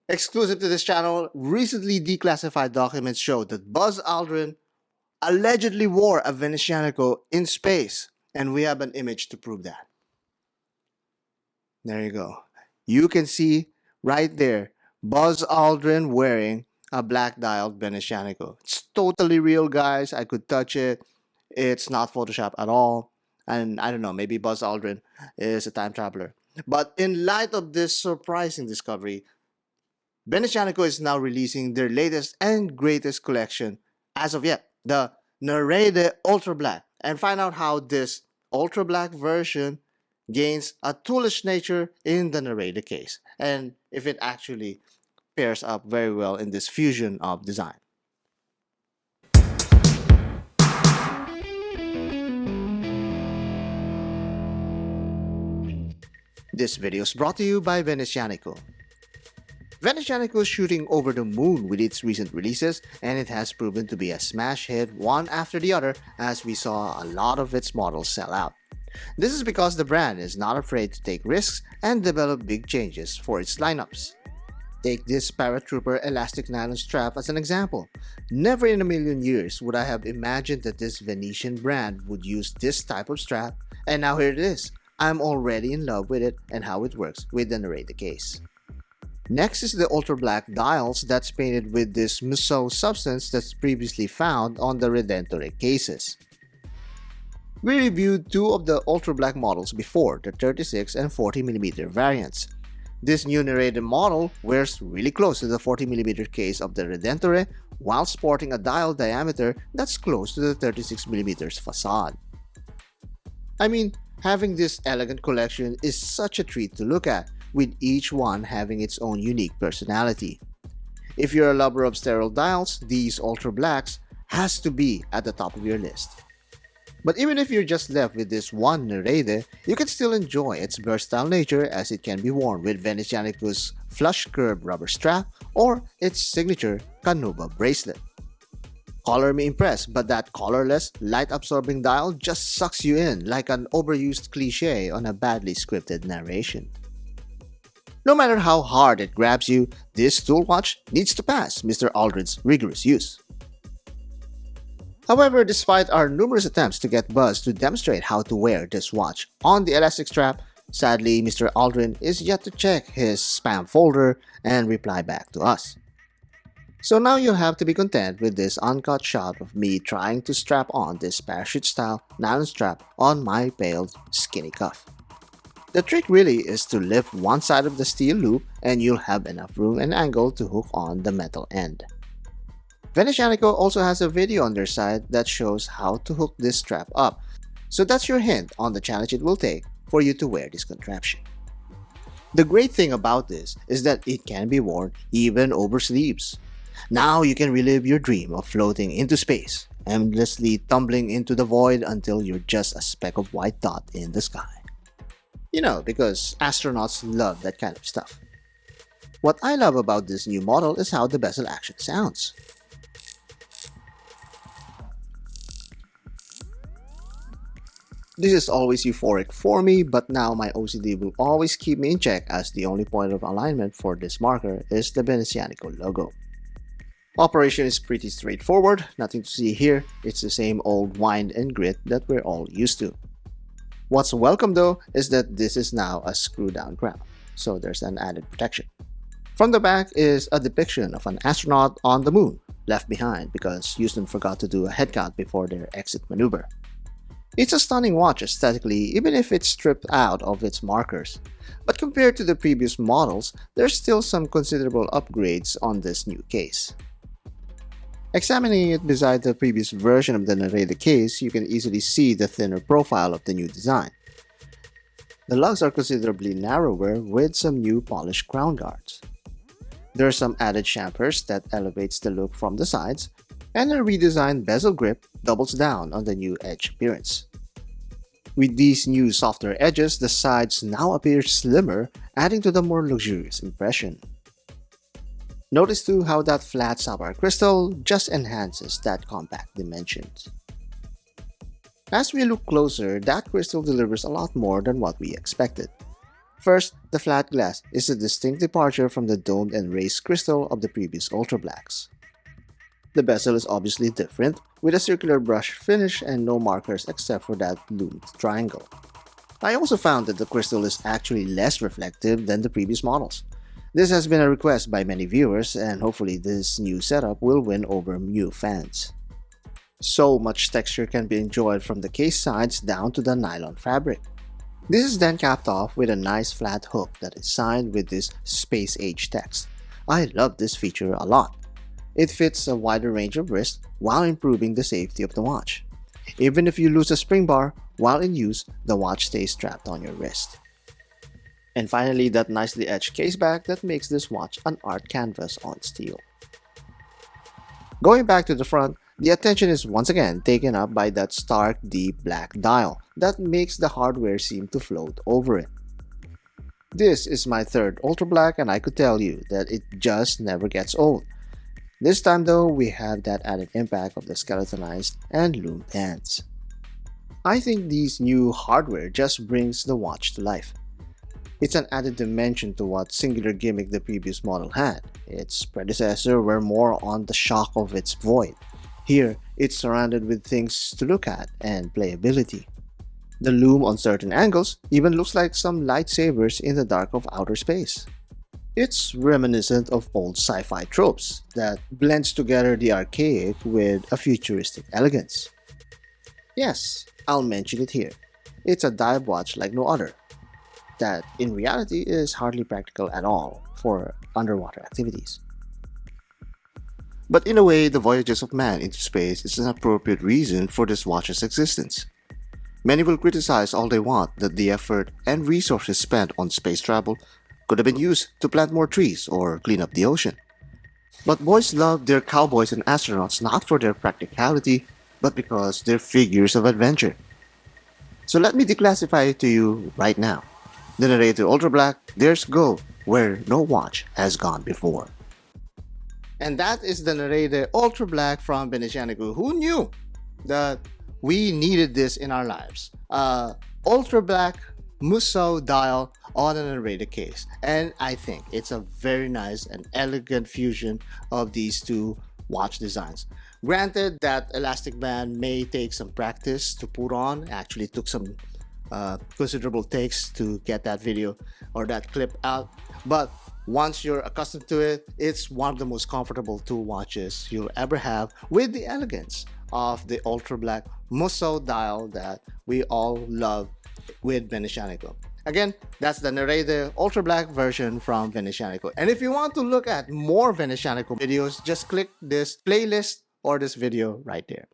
Exclusive to this channel, recently declassified documents show that Buzz Aldrin allegedly wore a Venezianico in space, and we have an image to prove that. There you go. You can see right there Buzz Aldrin wearing a black dialed Venezianico. It's totally real, guys. I could touch it. It's not Photoshop at all. And I don't know, maybe Buzz Aldrin is a time traveler. But in light of this surprising discovery, Venezianico is now releasing their latest and greatest collection as of yet, the Nereide Ultrablack, and find out how this ultra black version gains a toolish nature in the Nereide case, and if it actually pairs up very well in this fusion of design. This video is brought to you by Venezianico. Venezianico is shooting over the moon with its recent releases, and it has proven to be a smash hit one after the other as we saw a lot of its models sell out. This is because the brand is not afraid to take risks and develop big changes for its lineups. Take this paratrooper elastic nylon strap as an example. Never in a million years would I have imagined that this Venetian brand would use this type of strap, and now here it is. I'm already in love with it and how it works with the Nereide case. Next is the ultra black dials that's painted with this Museau substance that's previously found on the Redentore cases. We reviewed two of the ultra black models before, the 36 and 40mm variants. This new Nereide model wears really close to the 40mm case of the Redentore while sporting a dial diameter that's close to the 36mm facade. I mean, having this elegant collection is such a treat to look at, with each one having its own unique personality. If you're a lover of sterile dials, these ultra blacks has to be at the top of your list. But even if you're just left with this one Nereide, you can still enjoy its versatile nature as it can be worn with Venezianico's flush curved rubber strap or its signature Canuba bracelet. Color me impressed, but that colorless, light-absorbing dial just sucks you in like an overused cliche on a badly scripted narration. No matter how hard it grabs you, this tool watch needs to pass Mr. Aldrin's rigorous use. However, despite our numerous attempts to get Buzz to demonstrate how to wear this watch on the elastic strap, sadly Mr. Aldrin is yet to check his spam folder and reply back to us. So now you'll have to be content with this uncut shot of me trying to strap on this parachute-style nylon strap on my pale skinny cuff. The trick really is to lift one side of the steel loop and you'll have enough room and angle to hook on the metal end. Venezianico also has a video on their site that shows how to hook this strap up, so that's your hint on the challenge it will take for you to wear this contraption. The great thing about this is that it can be worn even over sleeves. Now you can relive your dream of floating into space, endlessly tumbling into the void until you're just a speck of white dot in the sky. You know, because astronauts love that kind of stuff. What I love about this new model is how the bezel action sounds. This is always euphoric for me, but now my OCD will always keep me in check as the only point of alignment for this marker is the Venezianico logo. Operation is pretty straightforward, nothing to see here, it's the same old wind and grit that we're all used to. What's welcome though is that this is now a screw down crown, so there's an added protection. From the back is a depiction of an astronaut on the moon, left behind because Houston forgot to do a head count before their exit maneuver. It's a stunning watch aesthetically even if it's stripped out of its markers, but compared to the previous models, there's still some considerable upgrades on this new case. Examining it beside the previous version of the Nereide case, you can easily see the thinner profile of the new design. The lugs are considerably narrower with some new polished crown guards. There are some added chamfers that elevates the look from the sides, and a redesigned bezel grip doubles down on the new edge appearance. With these new softer edges, the sides now appear slimmer, adding to the more luxurious impression. Notice too how that flat sapphire crystal just enhances that compact dimensions. As we look closer, that crystal delivers a lot more than what we expected. First, the flat glass is a distinct departure from the domed and raised crystal of the previous Ultrablacks. The bezel is obviously different, with a circular brush finish and no markers except for that loomed triangle. I also found that the crystal is actually less reflective than the previous models. This has been a request by many viewers, and hopefully this new setup will win over new fans. So much texture can be enjoyed from the case sides down to the nylon fabric. This is then capped off with a nice flat hook that is signed with this space age text. I love this feature a lot. It fits a wider range of wrists while improving the safety of the watch. Even if you lose a spring bar while in use, the watch stays strapped on your wrist. And finally, that nicely etched case back that makes this watch an art canvas on steel. Going back to the front, the attention is once again taken up by that stark deep black dial that makes the hardware seem to float over it. This is my third Ultrablack, and I could tell you that it just never gets old. This time though, we have that added impact of the skeletonized and loomed hands. I think these new hardware just brings the watch to life. It's an added dimension to what singular gimmick the previous model had. Its predecessor were more on the shock of its void. Here, it's surrounded with things to look at and playability. The loom on certain angles even looks like some lightsabers in the dark of outer space. It's reminiscent of old sci-fi tropes that blends together the archaic with a futuristic elegance. Yes, I'll mention it here. It's a dive watch like no other, that in reality is hardly practical at all for underwater activities. But in a way, the voyages of man into space is an appropriate reason for this watch's existence. Many will criticize all they want that the effort and resources spent on space travel could have been used to plant more trees or clean up the ocean. But boys love their cowboys and astronauts not for their practicality, but because they're figures of adventure. So let me declassify it to you right now. The Nereide Ultrablack dares go where no watch has gone before. And that is the Nereide Ultrablack from Venezianico. Who knew that we needed this in our lives? Ultra black Musso dial on an Nereide case, and I think it's a very nice and elegant fusion of these two watch designs. Granted that elastic band may take some practice to put on. Actually took some considerable takes to get that video or that clip out, but once you're accustomed to it, it's one of the most comfortable two watches you'll ever have, with the elegance of the Ultrablack Musso dial that we all love with Venezianico. Again, that's the Nereide Ultrablack version from Venezianico. And if you want to look at more Venezianico videos, just click this playlist or this video right there.